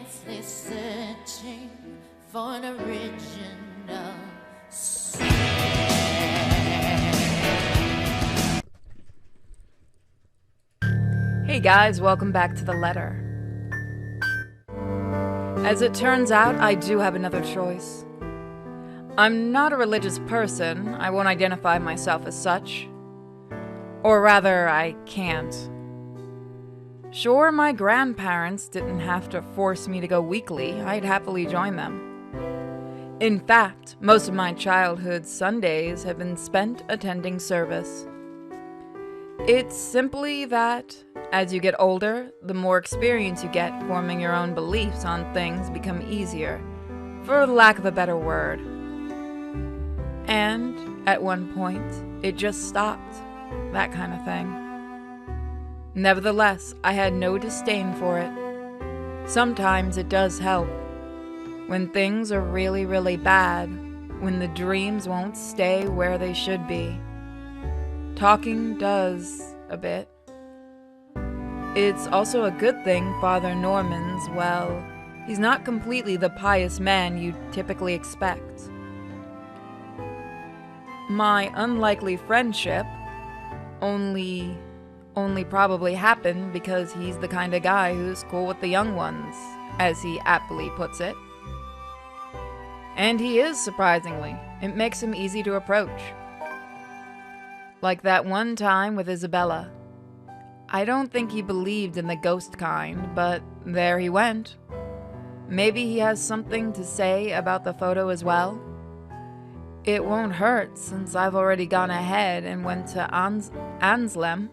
endlessly searching for an original sin. Hey guys, welcome back to The Letter. As it turns out, I do have another choice. I'm not a religious person. I won't identify myself as such. Or rather, I can't. Sure, my grandparents didn't have to force me to go weekly. I'd happily join them. In fact, most of my childhood Sundays have been spent attending service. It's simply that, as you get older, the more experience you get forming your own beliefs on things become easier, for lack of a better word. And, at one point, it just stopped, that kind of thing. Nevertheless, I had no disdain for it. Sometimes it does help. When things are really, really bad, when the dreams won't stay where they should be. Talking does a bit. It's also a good thing Father Norman's, well, he's not completely the pious man you'd typically expect. My unlikely friendship only probably happened because he's the kind of guy who's cool with the young ones, as he aptly puts it. And he is, surprisingly. It makes him easy to approach. Like that one time with Isabella. I don't think he believed in the ghost kind, but there he went. Maybe he has something to say about the photo as well. It won't hurt since I've already gone ahead and went to Anslem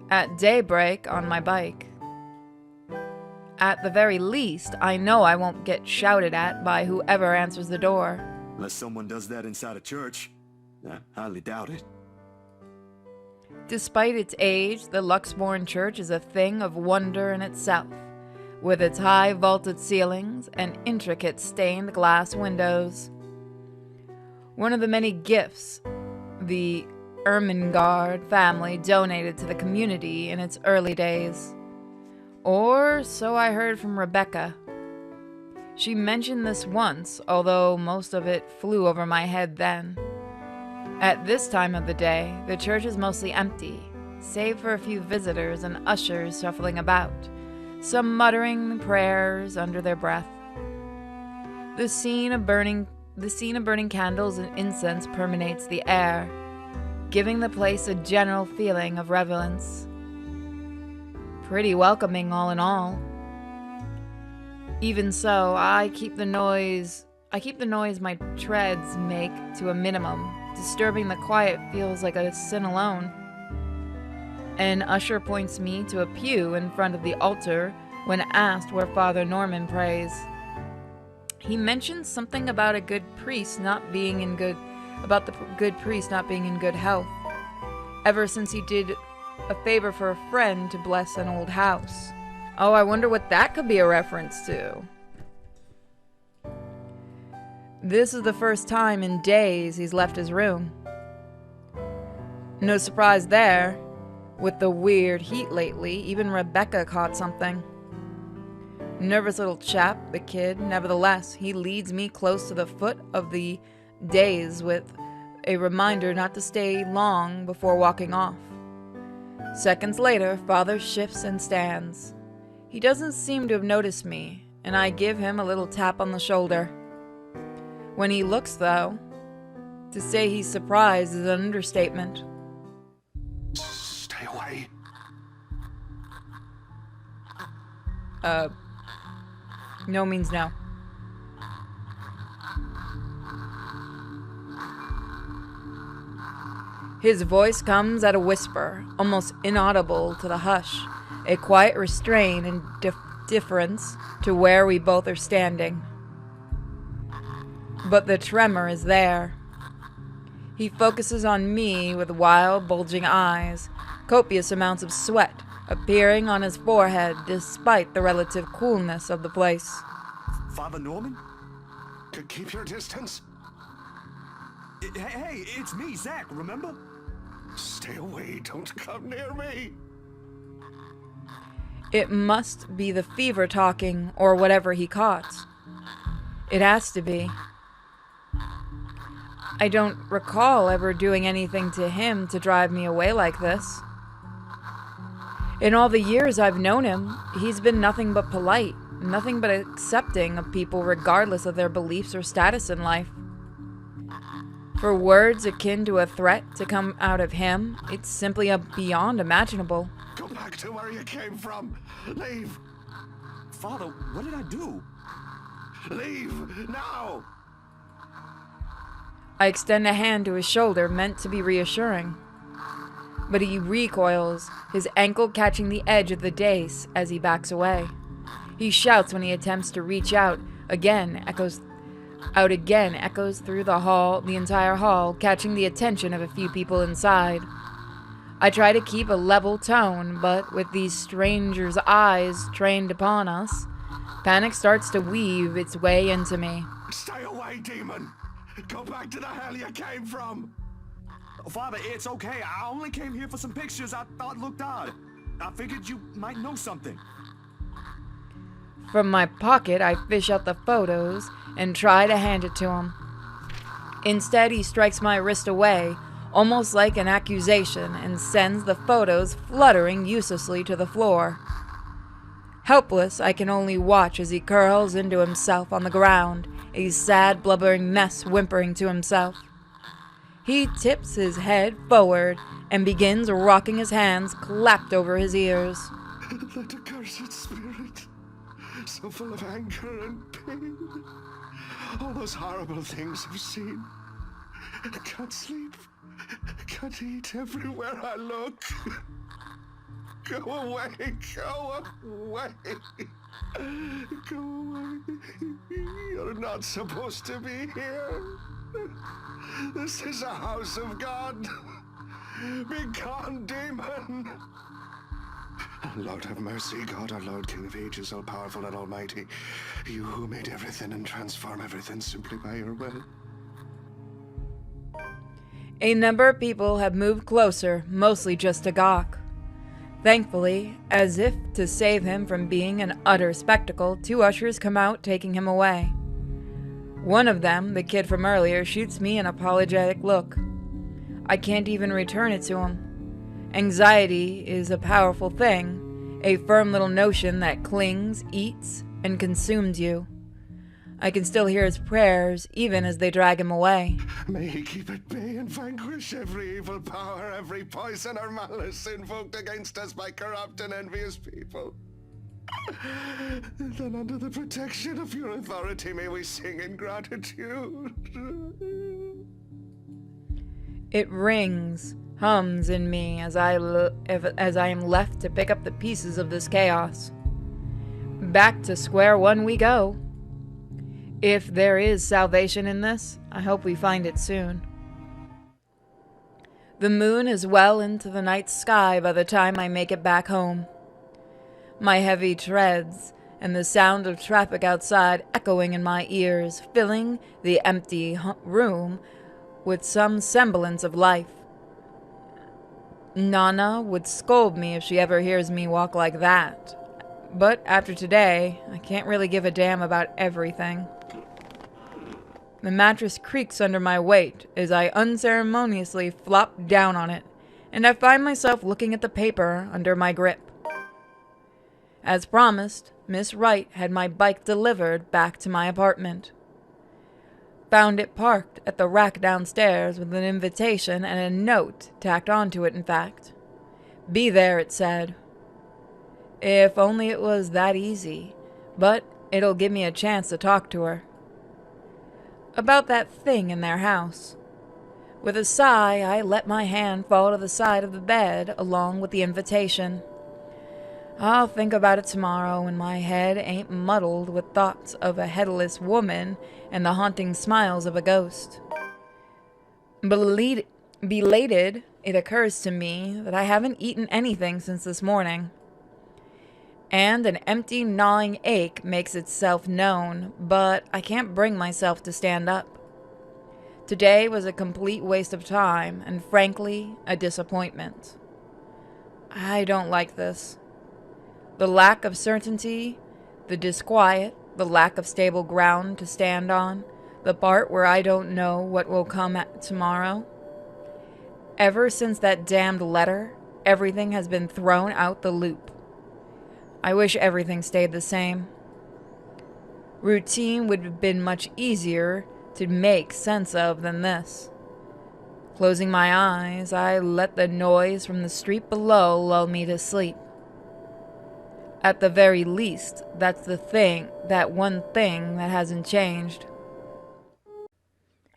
at daybreak on my bike. At the very least, I know I won't get shouted at by whoever answers the door. Unless someone does that inside a church. I highly doubt it. Despite its age, the Luxmorn Church is a thing of wonder in itself, with its high vaulted ceilings and intricate stained glass windows. One of the many gifts the Ermengarde family donated to the community in its early days. Or so I heard from Rebecca. She mentioned this once, although most of it flew over my head then. At this time of the day, the church is mostly empty, save for a few visitors and ushers shuffling about, some muttering prayers under their breath. The scene of burning candles and incense permeates the air, giving the place a general feeling of reverence. Pretty welcoming all in all. Even so, I keep the noise my treads make to a minimum. Disturbing the quiet feels like a sin alone. An usher points me to a pew in front of the altar when asked where Father Norman prays. He mentions something about the good priest not being in good health, ever since he did a favor for a friend to bless an old house. Oh, I wonder what that could be a reference to. This is the first time in days he's left his room. No surprise there. With the weird heat lately, even Rebecca caught something. Nervous little chap, the kid. Nevertheless, he leads me close to the foot of the dais with a reminder not to stay long before walking off. Seconds later, Father shifts and stands. He doesn't seem to have noticed me, and I give him a little tap on the shoulder. When he looks, though, to say he's surprised is an understatement. Stay away. No means no. His voice comes at a whisper, almost inaudible to the hush, a quiet restraint and difference to where we both are standing. But the tremor is there. He focuses on me with wild, bulging eyes, copious amounts of sweat appearing on his forehead despite the relative coolness of the place. Father Norman? Keep your distance. Hey, it's me, Zach, remember? Stay away, don't come near me. It must be the fever talking, or whatever he caught. It has to be. I don't recall ever doing anything to him to drive me away like this. In all the years I've known him, he's been nothing but polite, nothing but accepting of people regardless of their beliefs or status in life. For words akin to a threat to come out of him, it's simply beyond imaginable. Go back to where you came from. Leave. Father, what did I do? Leave now. I extend a hand to his shoulder, meant to be reassuring. But he recoils, his ankle catching the edge of the dais as he backs away. He shouts when he attempts to reach out. Again, echoes through the entire hall, catching the attention of a few people inside. I try to keep a level tone, but with these strangers' eyes trained upon us, panic starts to weave its way into me. Stay away, demon. Go back to the hell you came from. Father, it's okay. I only came here for some pictures I thought looked odd. I figured you might know something. From my pocket, I fish out the photos and try to hand it to him. Instead, he strikes my wrist away, almost like an accusation, and sends the photos fluttering uselessly to the floor. Helpless, I can only watch as he curls into himself on the ground, a sad, blubbering mess whimpering to himself. He tips his head forward and begins rocking his hands clapped over his ears. That accursed spirit, so full of anger and pain. All those horrible things I've seen. I can't sleep. I can't eat everywhere I look. Go away, go away. Go away. You're not supposed to be here. This is a house of God. Be gone, demon. Lord have mercy, God, our Lord, King of ages, all-powerful and almighty. You who made everything and transform everything simply by your will. A number of people have moved closer, mostly just to gawk. Thankfully, as if to save him from being an utter spectacle, 2 ushers come out, taking him away. One of them, the kid from earlier, shoots me an apologetic look. I can't even return it to him. Anxiety is a powerful thing, a firm little notion that clings, eats, and consumes you. I can still hear his prayers, even as they drag him away. May he keep at bay and vanquish every evil power, every poison or malice invoked against us by corrupt and envious people. Then under the protection of your authority may we sing in gratitude. It rings, hums in me as I am left to pick up the pieces of this chaos. Back to square one we go. If there is salvation in this, I hope we find it soon. The moon is well into the night sky by the time I make it back home. My heavy treads and the sound of traffic outside echoing in my ears, filling the empty room with some semblance of life. Nana would scold me if she ever hears me walk like that. But after today, I can't really give a damn about everything. The mattress creaks under my weight as I unceremoniously flop down on it, and I find myself looking at the paper under my grip. As promised, Miss Wright had my bike delivered back to my apartment. Found it parked at the rack downstairs with an invitation and a note tacked onto it, in fact. Be there, it said. If only it was that easy, but it'll give me a chance to talk to her. About that thing in their house. With a sigh, I let my hand fall to the side of the bed along with the invitation. I'll think about it tomorrow when my head ain't muddled with thoughts of a headless woman and the haunting smiles of a ghost. Belated, it occurs to me that I haven't eaten anything since this morning. And an empty, gnawing ache makes itself known, but I can't bring myself to stand up. Today was a complete waste of time, and frankly, a disappointment. I don't like this. The lack of certainty, the disquiet, the lack of stable ground to stand on, the part where I don't know what will come at tomorrow. Ever since that damned letter, everything has been thrown out the loop. I wish everything stayed the same. Routine would have been much easier to make sense of than this. Closing my eyes, I let the noise from the street below lull me to sleep. At the very least, that's that one thing that hasn't changed.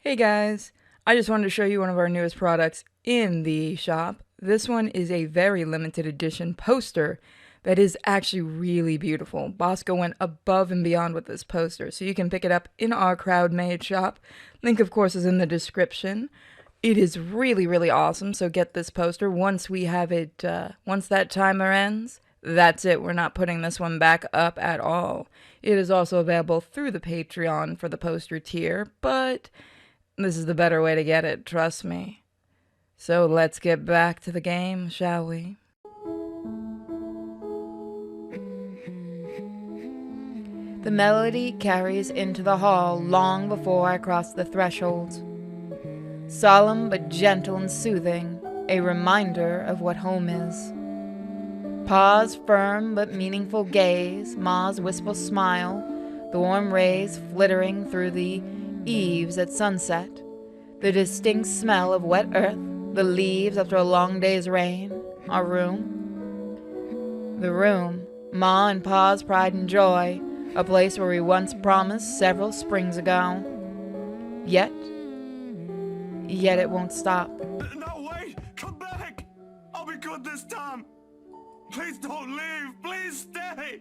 Hey guys, I just wanted to show you one of our newest products in the shop. This one is a very limited edition poster that is actually really beautiful. Bosco went above and beyond with this poster, so you can pick it up in our crowd-made shop. Link, of course, is in the description. It is really, really awesome, so get this poster. Once we have it, once that timer ends, that's it. We're not putting this one back up at all. It is also available through the Patreon for the poster tier, but this is the better way to get it, trust me. So let's get back to the game, shall we? The melody carries into the hall long before I cross the threshold. Solemn but gentle and soothing, a reminder of what home is. Pa's firm but meaningful gaze, Ma's wistful smile, the warm rays flittering through the eaves at sunset, the distinct smell of wet earth, the leaves after a long day's rain, our room. The room, Ma and Pa's pride and joy, a place where we once promised several springs ago. Yet it won't stop. No, wait! Come back! I'll be good this time! Please don't leave! Please stay!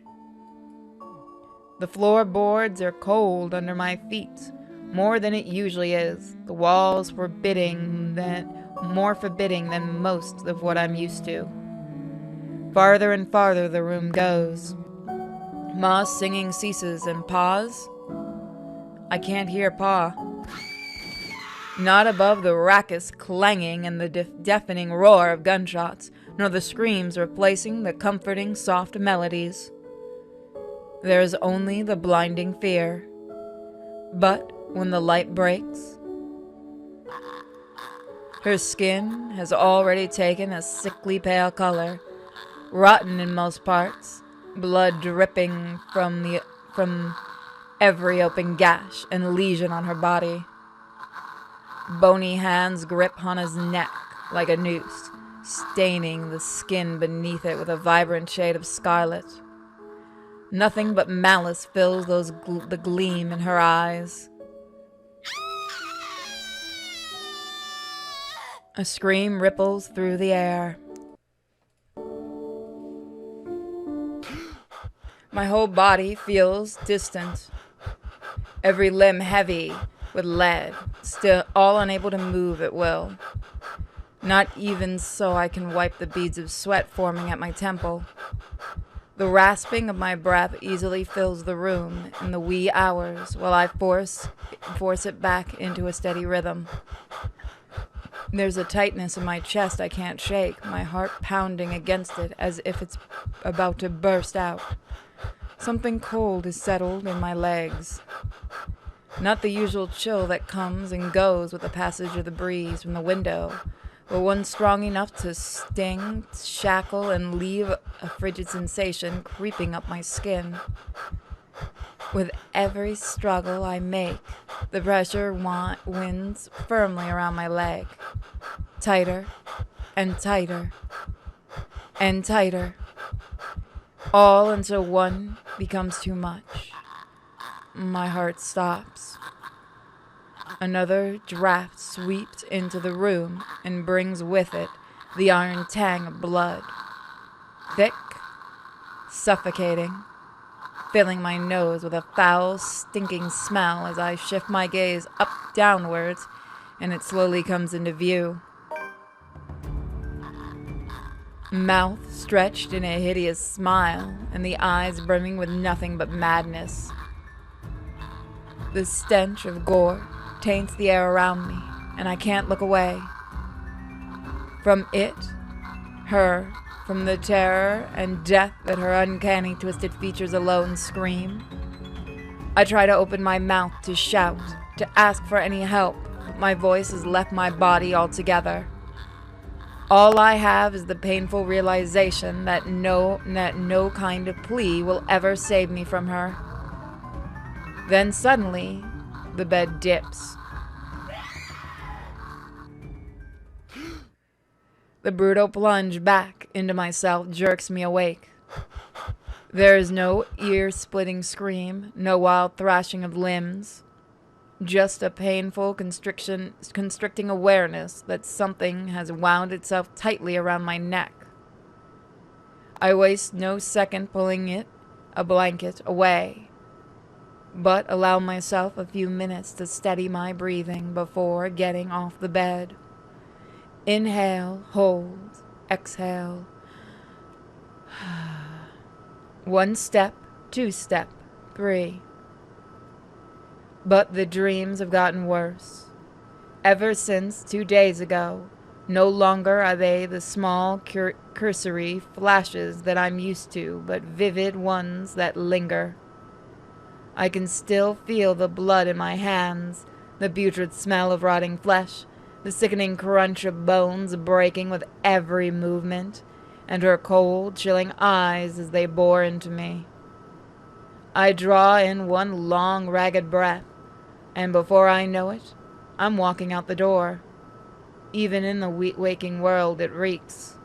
The floorboards are cold under my feet, more than it usually is. The walls more forbidding than most of what I'm used to. Farther and farther the room goes. Ma's singing ceases, and Pa's? I can't hear Pa. Not above the raucous clanging and the deafening roar of gunshots, nor the screams replacing the comforting soft melodies. There is only the blinding fear. But when the light breaks, her skin has already taken a sickly pale color, rotten in most parts, blood dripping from every open gash and lesion on her body. Bony hands grip Hannah's neck like a noose, staining the skin beneath it with a vibrant shade of scarlet. Nothing but malice fills the gleam in her eyes. A scream ripples through the air. My whole body feels distant, every limb heavy with lead, still all unable to move at will. Not even so I can wipe the beads of sweat forming at my temple. The rasping of my breath easily fills the room in the wee hours while I force it back into a steady rhythm. There's a tightness in my chest I can't shake, my heart pounding against it as if it's about to burst out. Something cold is settled in my legs. Not the usual chill that comes and goes with the passage of the breeze from the window, but one strong enough to sting, shackle, and leave a frigid sensation creeping up my skin. With every struggle I make, the pressure winds firmly around my leg. Tighter and tighter and tighter. All until one becomes too much. My heart stops. Another draft sweeps into the room and brings with it the iron tang of blood. Thick, suffocating, filling my nose with a foul, stinking smell as I shift my gaze up downwards and it slowly comes into view. Mouth stretched in a hideous smile, and the eyes brimming with nothing but madness. The stench of gore taints the air around me, and I can't look away. From it, her, from the terror and death that her uncanny twisted features alone scream. I try to open my mouth to shout, to ask for any help, but my voice has left my body altogether. All I have is the painful realization that no kind of plea will ever save me from her. Then suddenly, the bed dips. The brutal plunge back into myself jerks me awake. There is no ear-splitting scream, no wild thrashing of limbs, just a painful constricting awareness that something has wound itself tightly around my neck. I waste no second pulling a blanket, away, but allow myself a few minutes to steady my breathing before getting off the bed. Inhale, hold, exhale. 1 step, 2 step, 3. But the dreams have gotten worse. Ever since 2 days ago, no longer are they the small, cursory flashes that I'm used to, but vivid ones that linger. I can still feel the blood in my hands, the putrid smell of rotting flesh, the sickening crunch of bones breaking with every movement, and her cold, chilling eyes as they bore into me. I draw in one long, ragged breath, and before I know it, I'm walking out the door. Even in the waking world, it reeks.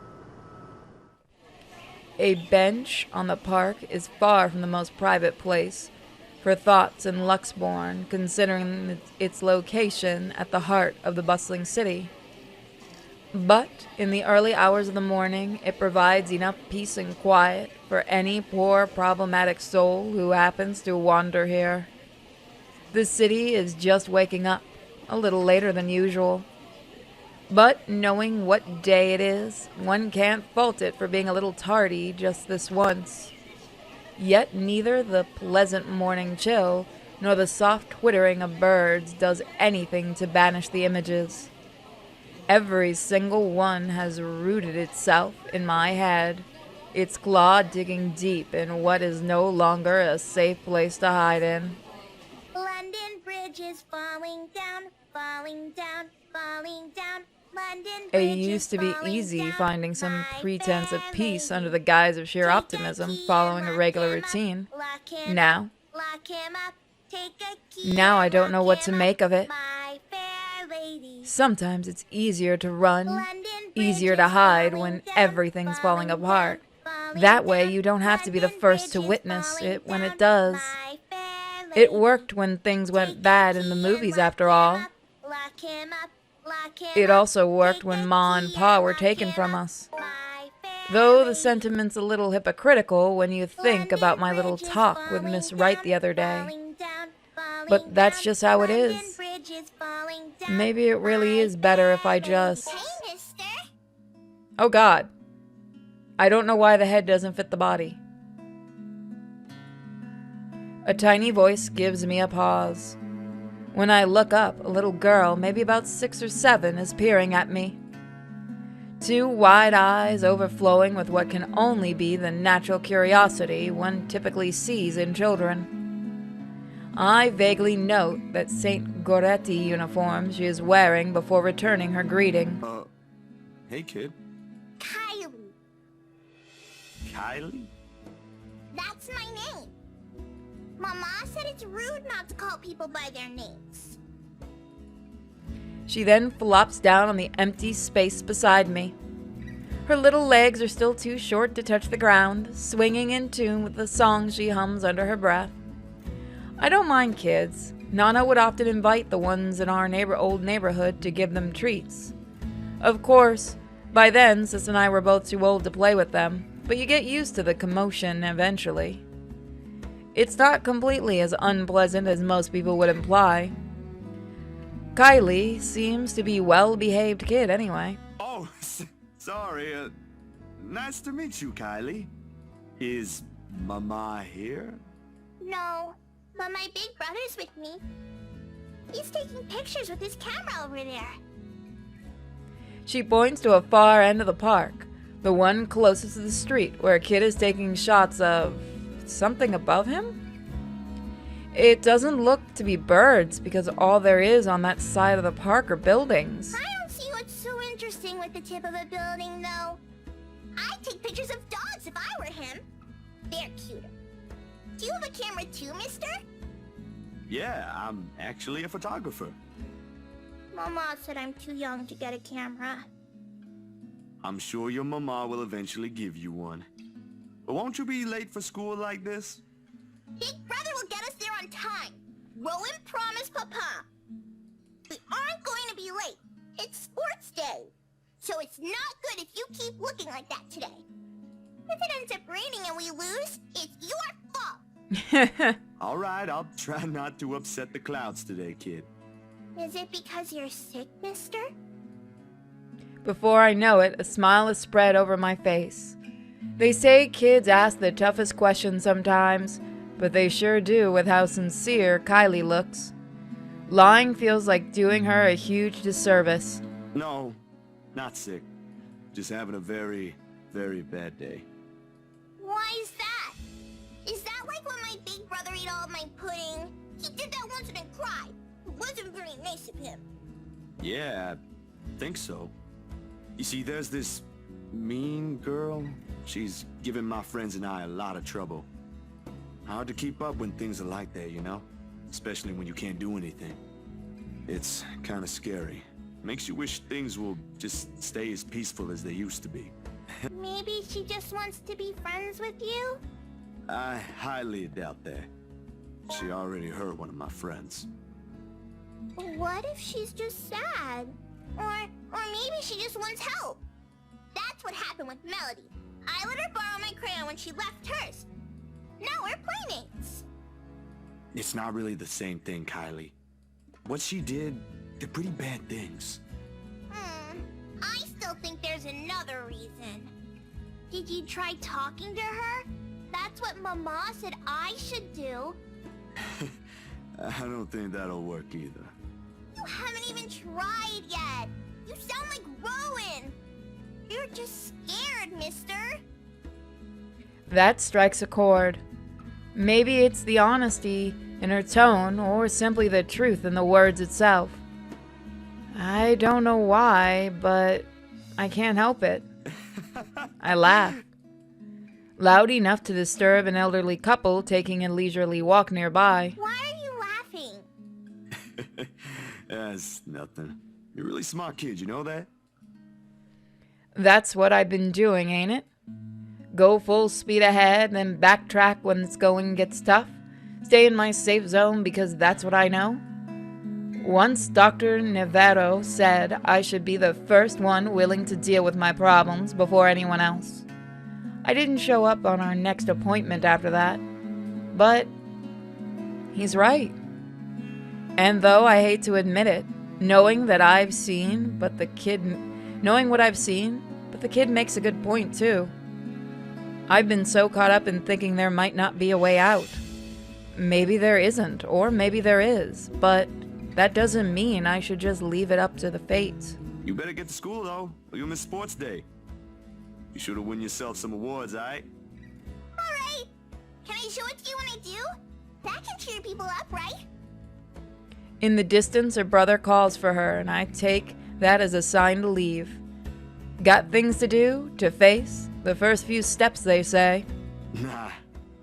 A bench on the park is far from the most private place for thoughts in Luxbourne, considering its location at the heart of the bustling city. But in the early hours of the morning, it provides enough peace and quiet for any poor problematic soul who happens to wander here. The city is just waking up, a little later than usual. But knowing what day it is, one can't fault it for being a little tardy just this once. Yet neither the pleasant morning chill nor the soft twittering of birds does anything to banish the images. Every single one has rooted itself in my head, its claw digging deep in what is no longer a safe place to hide in. London Bridge is falling down, falling down, falling down. London It Bridge used to be is falling easy down, finding some my pretense of fair peace lady. under the guise of sheer Take a optimism key following and a regular lock him up, routine. lock him Now, up, lock him up. Take a key Now I and don't know lock what to him make up, of it. my fair lady. Sometimes it's easier to run, London Bridge easier to is hide falling when down, everything's falling falling apart. down, falling That way down. you don't have to be the London first to Bridge is witness falling it when down, it does. my fair It lady. worked when things Take went a bad in the key movies and lock after him all. up, lock him up, lock him It up. also worked Take when a Ma and key Pa and were lock taken him from up, us. my fair Though the lady. sentiment's a little hypocritical when you think London about my little Bridge is talk with falling Miss Wright the down, other day. falling down, falling But that's down. just how it London is. Bridge is falling down, Maybe it really my is better if I fair just... lady. Hey, mister. Oh God. I don't know why the head doesn't fit the body. A tiny voice gives me a pause. When I look up, a little girl, maybe about 6 or 7, is peering at me. 2 wide eyes overflowing with what can only be the natural curiosity one typically sees in children. I vaguely note that St. Goretti uniform she is wearing before returning her greeting. Hey, kid. Kylie. Kylie? That's my name. Mama said it's rude not to call people by their names. She then flops down on the empty space beside me. Her little legs are still too short to touch the ground, swinging in tune with the song she hums under her breath. I don't mind kids. Nana would often invite the ones in our old neighborhood to give them treats. Of course, by then, Sis and I were both too old to play with them, but you get used to the commotion eventually. It's not completely as unpleasant as most people would imply. Kylie seems to be a well-behaved kid anyway. Oh, sorry. Nice to meet you, Kylie. Is Mama here? No, but my big brother's with me. He's taking pictures with his camera over there. She points to a far end of the park, The one closest to the street, where a kid is taking shots of something above him? It doesn't look to be birds, because all there is on that side of the park are buildings. I don't see what's so interesting with the tip of a building, though. I'd take pictures of dogs if I were him. They're cuter. Do you have a camera too, mister? Yeah, I'm actually a photographer. Mama said I'm too young to get a camera. I'm sure your mama will eventually give you one. But won't you be late for school like this? Big Brother will get us there on time. Rowan promised Papa. We aren't going to be late. It's sports day. So it's not good if you keep looking like that today. If it ends up raining and we lose, it's your fault. All right, I'll try not to upset the clouds today, kid. Is it because you're sick, mister? Before I know it, a smile is spread over my face. They say kids ask the toughest questions sometimes, but they sure do with how sincere Kylie looks. Lying feels like doing her a huge disservice. No, not sick. Just having a very, very bad day. Why is that? Is that like when my big brother ate all of my pudding? He did that once and then cried. It wasn't very nice of him. Yeah, I think so. You see, there's this mean girl. She's giving my friends and I a lot of trouble. Hard to keep up when things are like that, you know? Especially when you can't do anything. It's kind of scary. Makes you wish things will just stay as peaceful as they used to be. Maybe she just wants to be friends with you? I highly doubt that. She already hurt one of my friends. What if she's just sad? Or maybe she just wants help. That's what happened with Melody. I let her borrow my crayon when she left hers. Now we're playmates. It's not really the same thing, Kylie. What she did, they're pretty bad things. I still think there's another reason. Did you try talking to her? That's what Mama said I should do. I don't think that'll work either. You haven't even tried yet. You sound like Rowan. You're just scared, mister. That strikes a chord. Maybe it's the honesty in her tone, or simply the truth in the words itself. I don't know why, but I can't help it. I laugh. Loud enough to disturb an elderly couple taking a leisurely walk nearby. Why are you laughing? That's nothing. You're a really smart kid, you know that? That's what I've been doing, ain't it? Go full speed ahead, then backtrack when the going gets tough. Stay in my safe zone because that's what I know. Once Dr. Navarro said I should be the first one willing to deal with my problems before anyone else. I didn't show up on our next appointment after that, but he's right. And though I hate to admit it, knowing what I've seen, but the kid makes a good point too. I've been so caught up in thinking there might not be a way out. Maybe there isn't, or maybe there is, but that doesn't mean I should just leave it up to the fates. You better get to school, though, or you'll miss sports day. You should have won yourself some awards, alright? Alright. Can I show it to you when I do? That can cheer people up, right? In the distance, her brother calls for her, and I take that as a sign to leave. Got things to do, to face, the first few steps, they say. Nah,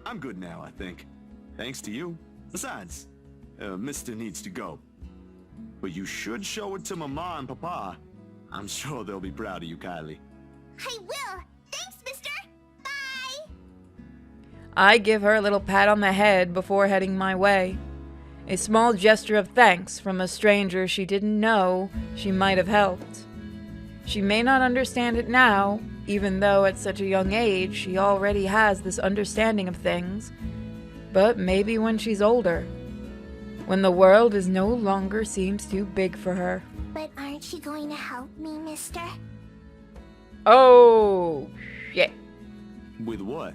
I'm good now, I think. Thanks to you. Besides, Mister needs to go. But you should show it to Mama and Papa. I'm sure they'll be proud of you, Kylie. I will. Thanks, mister. Bye. I give her a little pat on the head before heading my way. A small gesture of thanks from a stranger she didn't know she might have helped. She may not understand it now, even though at such a young age she already has this understanding of things, but maybe when she's older, when the world is no longer seems too big for her. But aren't you going to help me, mister? Oh, shit. With what?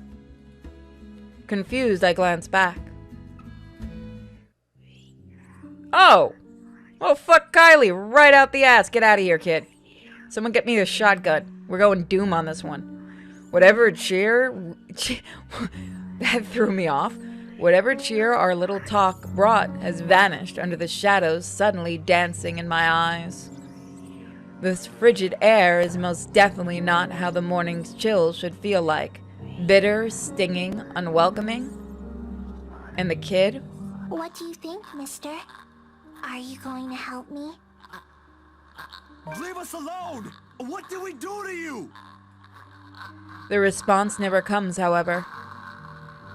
Confused, I glance back. Oh! Well, fuck Kylie right out the ass. Get out of here, kid. Someone get me the shotgun. We're going doom on this one. Whatever cheer... that threw me off. Whatever cheer our little talk brought has vanished under the shadows suddenly dancing in my eyes. This frigid air is most definitely not how the morning's chill should feel like. Bitter, stinging, unwelcoming. And the kid? What do you think, mister? Are you going to help me? Leave us alone! What did we do to you? The response never comes, however.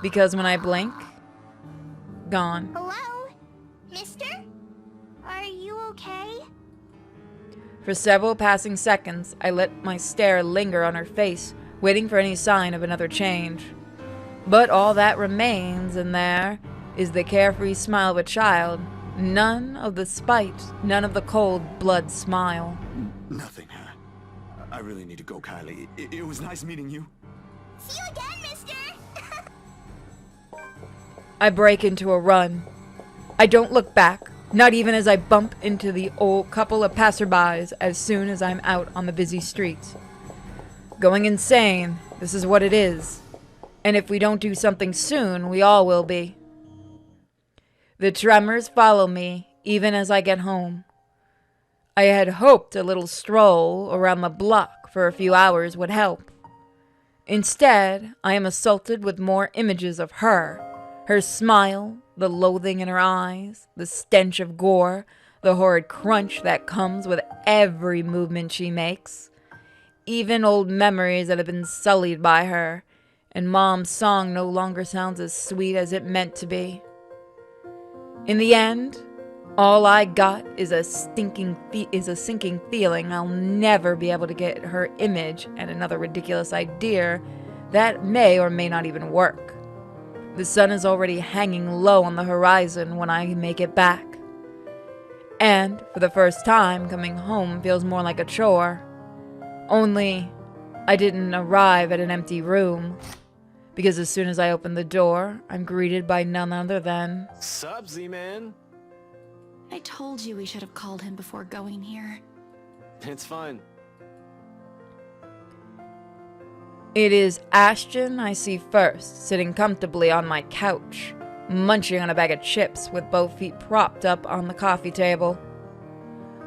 Because when I blink, gone. Hello? Mister? Are you okay? For several passing seconds, I let my stare linger on her face, waiting for any sign of another change. But all that remains in there is the carefree smile of a child. None of the spite, none of the cold blood smile. Nothing, huh? I really need to go, Kylie. It was nice meeting you. See you again, mister! I break into a run. I don't look back, not even as I bump into the old couple of passerbys as soon as I'm out on the busy streets. Going insane, this is what it is. And if we don't do something soon, we all will be. The tremors follow me, even as I get home. I had hoped a little stroll around the block for a few hours would help. Instead, I am assaulted with more images of her. Her smile, the loathing in her eyes, the stench of gore, the horrid crunch that comes with every movement she makes. Even old memories that have been sullied by her, and Mom's song no longer sounds as sweet as it meant to be. In the end, all I got is a sinking feeling I'll never be able to get her image and another ridiculous idea that may or may not even work. The sun is already hanging low on the horizon when I make it back. And, for the first time, coming home feels more like a chore. Only, I didn't arrive at an empty room. Because as soon as I open the door, I'm greeted by none other than... Sup, Z-Man? I told you we should have called him before going here. It's fine. It is Ashton I see first, sitting comfortably on my couch, munching on a bag of chips with both feet propped up on the coffee table.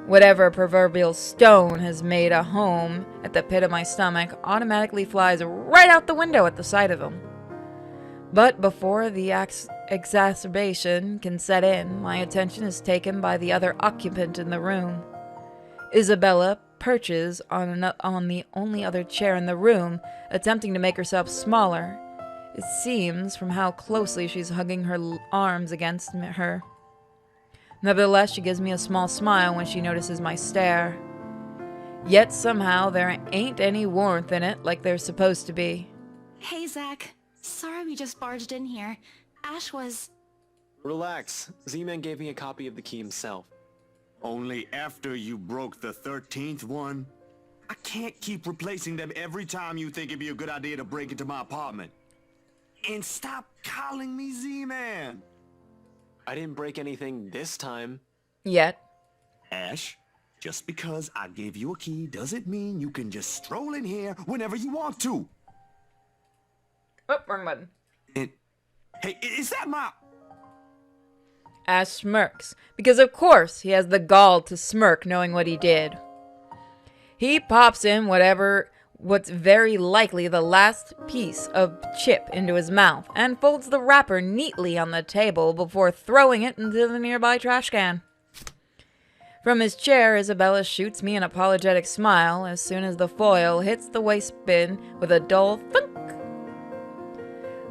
Whatever proverbial stone has made a home at the pit of my stomach automatically flies right out the window at the sight of him. But before the exacerbation can set in, my attention is taken by the other occupant in the room. Isabella perches on the only other chair in the room, attempting to make herself smaller. It seems from how closely she's hugging her arms against her. Nevertheless, she gives me a small smile when she notices my stare. Yet somehow there ain't any warmth in it like there's supposed to be. Hey, Zach. Sorry we just barged in here. Ash was... Relax. Z-Man gave me a copy of the key himself. Only after you broke the 13th one? I can't keep replacing them every time you think it'd be a good idea to break into my apartment. And stop calling me Z-Man! I didn't break anything this time. Yet. Ash, just because I gave you a key doesn't mean you can just stroll in here whenever you want to. Oh, wrong button. Hey, is that my... Ash smirks, because of course he has the gall to smirk knowing what he did. He pops in what's very likely the last piece of chip into his mouth and folds the wrapper neatly on the table before throwing it into the nearby trash can. From his chair, Isabella shoots me an apologetic smile as soon as the foil hits the waste bin with a dull thunk.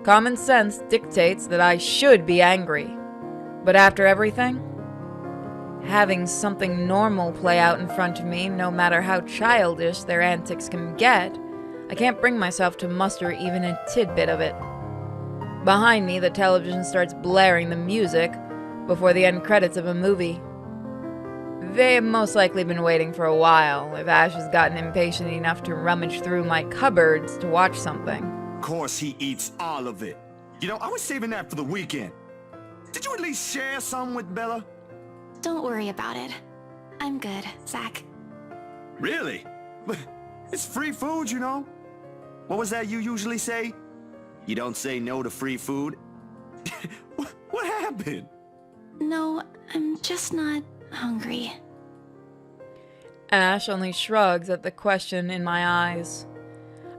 Common sense dictates that I should be angry, but after everything, having something normal play out in front of me, no matter how childish their antics can get, I can't bring myself to muster even a tidbit of it. Behind me, the television starts blaring the music before the end credits of a movie. They have most likely been waiting for a while, if Ash has gotten impatient enough to rummage through my cupboards to watch something. Of course he eats all of it. You know, I was saving that for the weekend. Did you at least share some with Bella? Don't worry about it. I'm good, Zach. Really? It's free food, you know. What was that you usually say? You don't say no to free food. What happened? No, I'm just not hungry. Ash only shrugs at the question in my eyes.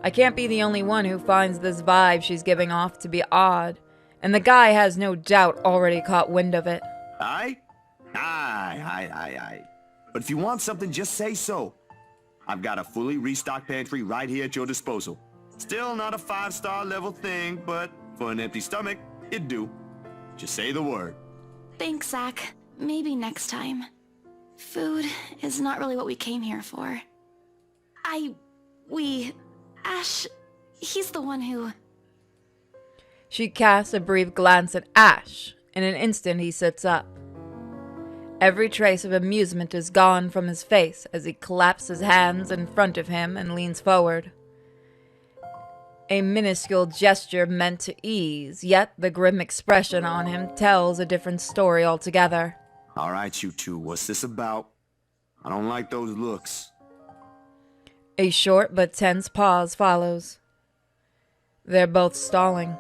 I can't be the only one who finds this vibe she's giving off to be odd, and the guy has no doubt already caught wind of it. Aye. But if you want something, just say so. I've got a fully restocked pantry right here at your disposal. Still not a 5-star level thing, but for an empty stomach, it'd do. Just say the word. Thanks, Zach. Maybe next time. Food is not really what we came here for. Ash, he's the one who... She casts a brief glance at Ash. In an instant, he sits up. Every trace of amusement is gone from his face as he claps his hands in front of him and leans forward. A minuscule gesture meant to ease, yet the grim expression on him tells a different story altogether. All right, you two, what's this about? I don't like those looks. A short but tense pause follows. They're both stalling.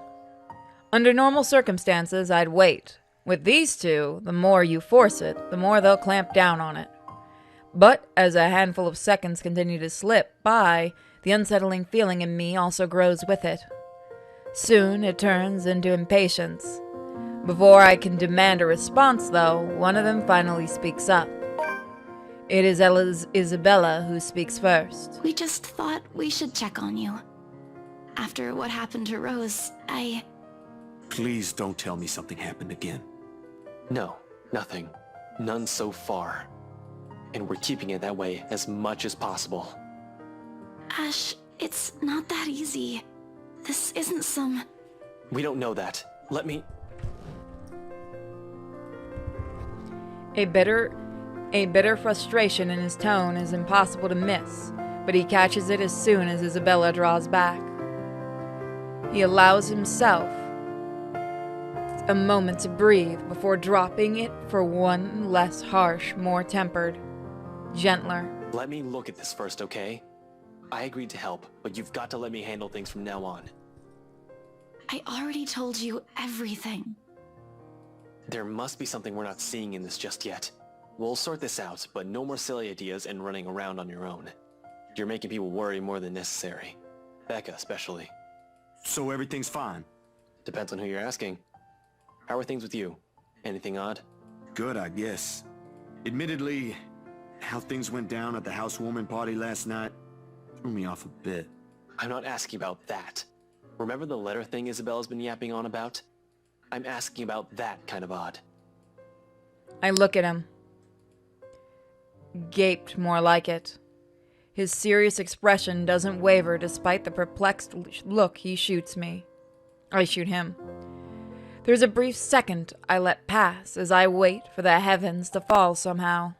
Under normal circumstances, I'd wait. With these two, the more you force it, the more they'll clamp down on it. But as a handful of seconds continue to slip by, the unsettling feeling in me also grows with it. Soon it turns into impatience. Before I can demand a response, though, one of them finally speaks up. It is Isabella who speaks first. We just thought we should check on you. After what happened to Rose, Please don't tell me something happened again. No, nothing. None so far. And we're keeping it that way as much as possible. Ash, it's not that easy. This isn't some... We don't know that. Let me... A bitter frustration in his tone is impossible to miss, but he catches it as soon as Isabella draws back. He allows himself a moment to breathe before dropping it for one less harsh, more tempered, gentler. Let me look at this first, okay? I agreed to help, but you've got to let me handle things from now on. I already told you everything. There must be something we're not seeing in this just yet. We'll sort this out, but no more silly ideas and running around on your own. You're making people worry more than necessary. Becca, especially. So everything's fine? Depends on who you're asking. How are things with you? Anything odd? Good, I guess. Admittedly, how things went down at the housewarming party last night threw me off a bit. I'm not asking about that. Remember the letter thing Isabella's been yapping on about? I'm asking about that kind of odd. I look at him. Gaped more like it. His serious expression doesn't waver despite the perplexed look he shoots me. I shoot him. There's a brief second I let pass as I wait for the heavens to fall somehow.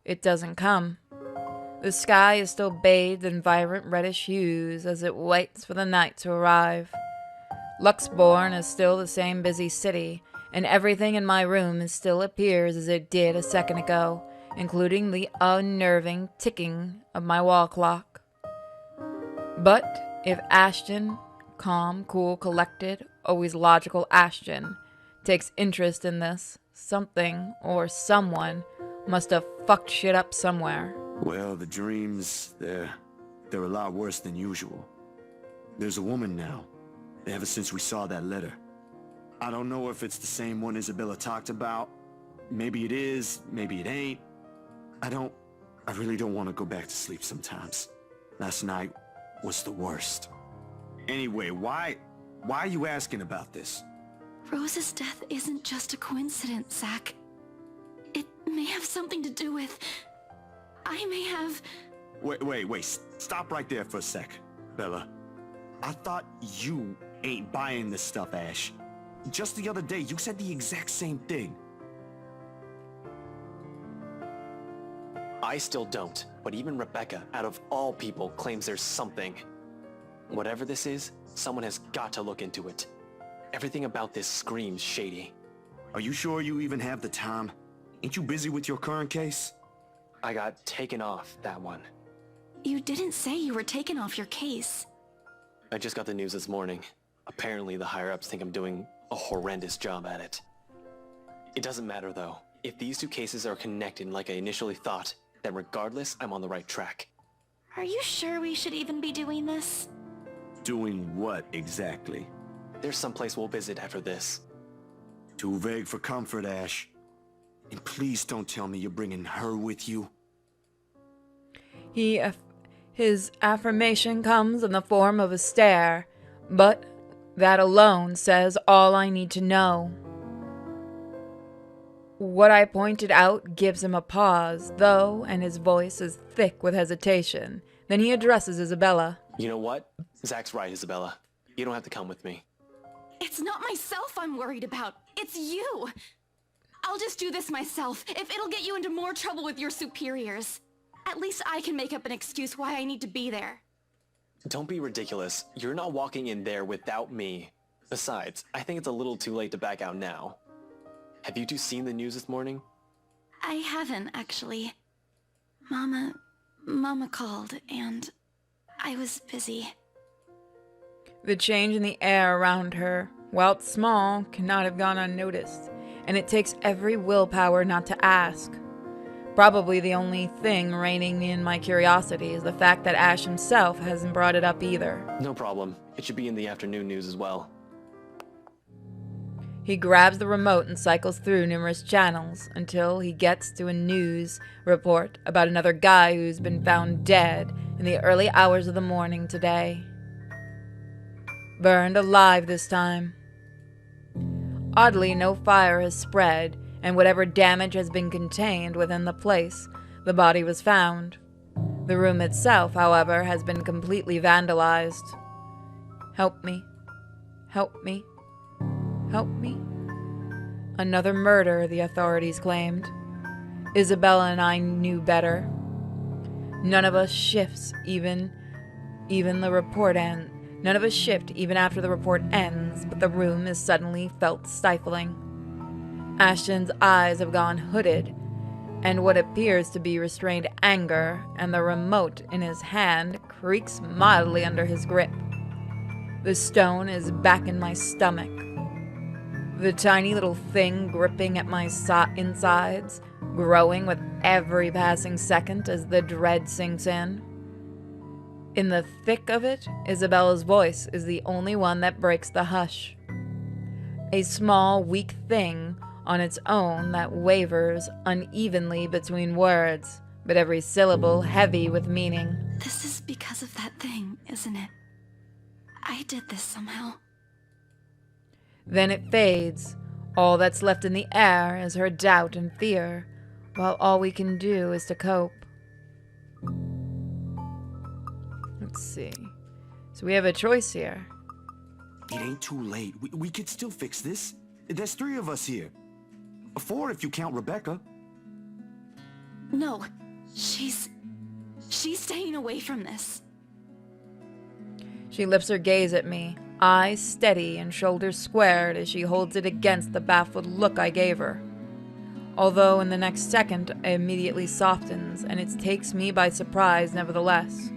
It doesn't come. The sky is still bathed in vibrant reddish hues as it waits for the night to arrive. Luxbourne is still the same busy city, and everything in my room still appears as it did a second ago, including the unnerving ticking of my wall clock. But if Ashton, calm, cool, collected, always logical Ashton, takes interest in this, something or someone must have fucked shit up somewhere. Well, the dreams, they're a lot worse than usual. There's a woman now, ever since we saw that letter. I don't know if it's the same one Isabella talked about. Maybe it is, maybe it ain't. I really don't want to go back to sleep sometimes. Last night was the worst. Anyway, why are you asking about this? Rose's death isn't just a coincidence, Zach. It may have something to do with... I may have... Wait, stop right there for a sec, Bella. I thought you ain't buying this stuff, Ash. Just the other day, you said the exact same thing. I still don't, but even Rebecca, out of all people, claims there's something. Whatever this is, someone has got to look into it. Everything about this screams shady. Are you sure you even have the time? Ain't you busy with your current case? I got taken off that one. You didn't say you were taken off your case. I just got the news this morning. Apparently the higher-ups think I'm doing a horrendous job at it. It doesn't matter though. If these two cases are connected like I initially thought, then regardless, I'm on the right track. Are you sure we should even be doing this? Doing what exactly? There's someplace we'll visit after this. Too vague for comfort, Ash. And please don't tell me you're bringing her with you. His affirmation comes in the form of a stare, but that alone says all I need to know. What I pointed out gives him a pause, though, and his voice is thick with hesitation. Then he addresses Isabella. You know what? Zach's right, Isabella. You don't have to come with me. It's not myself I'm worried about. It's you. I'll just do this myself, if it'll get you into more trouble with your superiors. At least I can make up an excuse why I need to be there. Don't be ridiculous. You're not walking in there without me. Besides, I think it's a little too late to back out now. Have you two seen the news this morning? I haven't, actually. Mama called, and I was busy. The change in the air around her, while it's small, cannot have gone unnoticed, and it takes every willpower not to ask. Probably the only thing reining in my curiosity is the fact that Ash himself hasn't brought it up either. No problem. It should be in the afternoon news as well. He grabs the remote and cycles through numerous channels until he gets to a news report about another guy who's been found dead in the early hours of the morning today. Burned alive this time. Oddly, no fire has spread, and whatever damage has been contained within the place the body was found. The room itself, however, has been completely vandalized. Help me. Help me. Help me. Another murder, the authorities claimed. Isabella and I knew better. None of us shifts even the report ends. None of us shift even after the report ends, but the room is suddenly felt stifling. Ashton's eyes have gone hooded, and what appears to be restrained anger, and the remote in his hand creaks mildly under his grip. The stone is back in my stomach. The tiny little thing gripping at my insides, growing with every passing second as the dread sinks in. In the thick of it, Isabella's voice is the only one that breaks the hush. A small, weak thing on its own that wavers unevenly between words, but every syllable heavy with meaning. This is because of that thing, isn't it? I did this somehow. Then it fades. All that's left in the air is her doubt and fear, while all we can do is to cope. Let's see. So we have a choice here. It ain't too late. We could still fix this. There's 3 of us here. 4 if you count Rebecca. No, she's staying away from this. She lifts her gaze at me, eyes steady and shoulders squared as she holds it against the baffled look I gave her. Although in the next second it immediately softens, and it takes me by surprise nevertheless.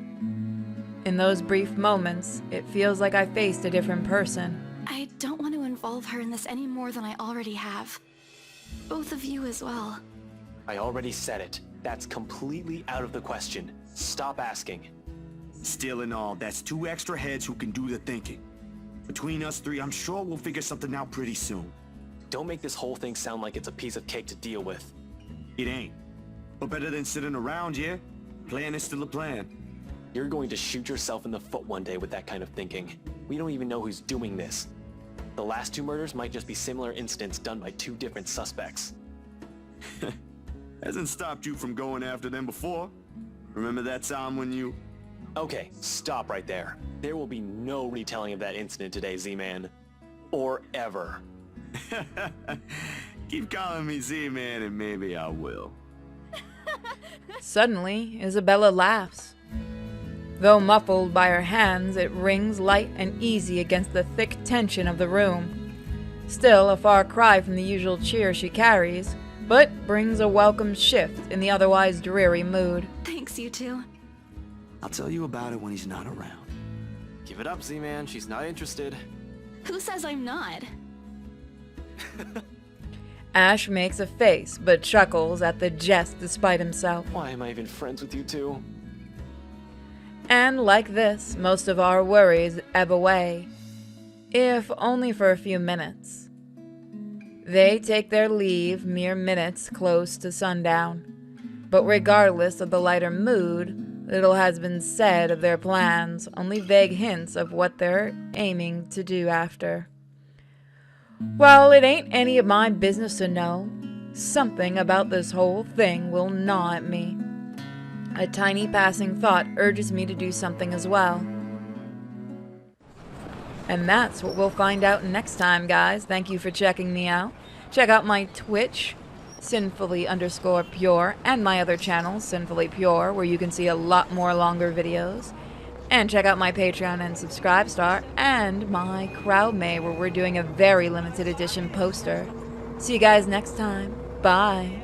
In those brief moments, it feels like I faced a different person. I don't want to involve her in this any more than I already have. Both of you as well. I already said it. That's completely out of the question. Stop asking. Still in all, that's 2 extra heads who can do the thinking. Between us 3, I'm sure we'll figure something out pretty soon. Don't make this whole thing sound like it's a piece of cake to deal with. It ain't. But better than sitting around, yeah? Plan is still a plan. You're going to shoot yourself in the foot one day with that kind of thinking. We don't even know who's doing this. The last 2 murders might just be similar incidents done by 2 different suspects. Hasn't stopped you from going after them before. Remember that time when you... Okay, stop right there. There will be no retelling of that incident today, Z-Man. Or ever. Keep calling me Z-Man and maybe I will. Suddenly, Isabella laughs. Though muffled by her hands, it rings light and easy against the thick tension of the room. Still a far cry from the usual cheer she carries, but brings a welcome shift in the otherwise dreary mood. Thanks, you two. I'll tell you about it when he's not around. Give it up, Z-Man. She's not interested. Who says I'm not? Ash makes a face, but chuckles at the jest despite himself. Why am I even friends with you two? And like this, most of our worries ebb away, if only for a few minutes. They take their leave mere minutes close to sundown, but regardless of the lighter mood, little has been said of their plans, only vague hints of what they're aiming to do after. Well, it ain't any of my business to know. Something about this whole thing will gnaw at me. A tiny passing thought urges me to do something as well. And that's what we'll find out next time, guys. Thank you for checking me out. Check out my Twitch, sinfully_pure, and my other channel, Sinfully Pure, where you can see a lot more longer videos. And check out my Patreon and Subscribestar, and my Crowdmate, where we're doing a very limited edition poster. See you guys next time. Bye.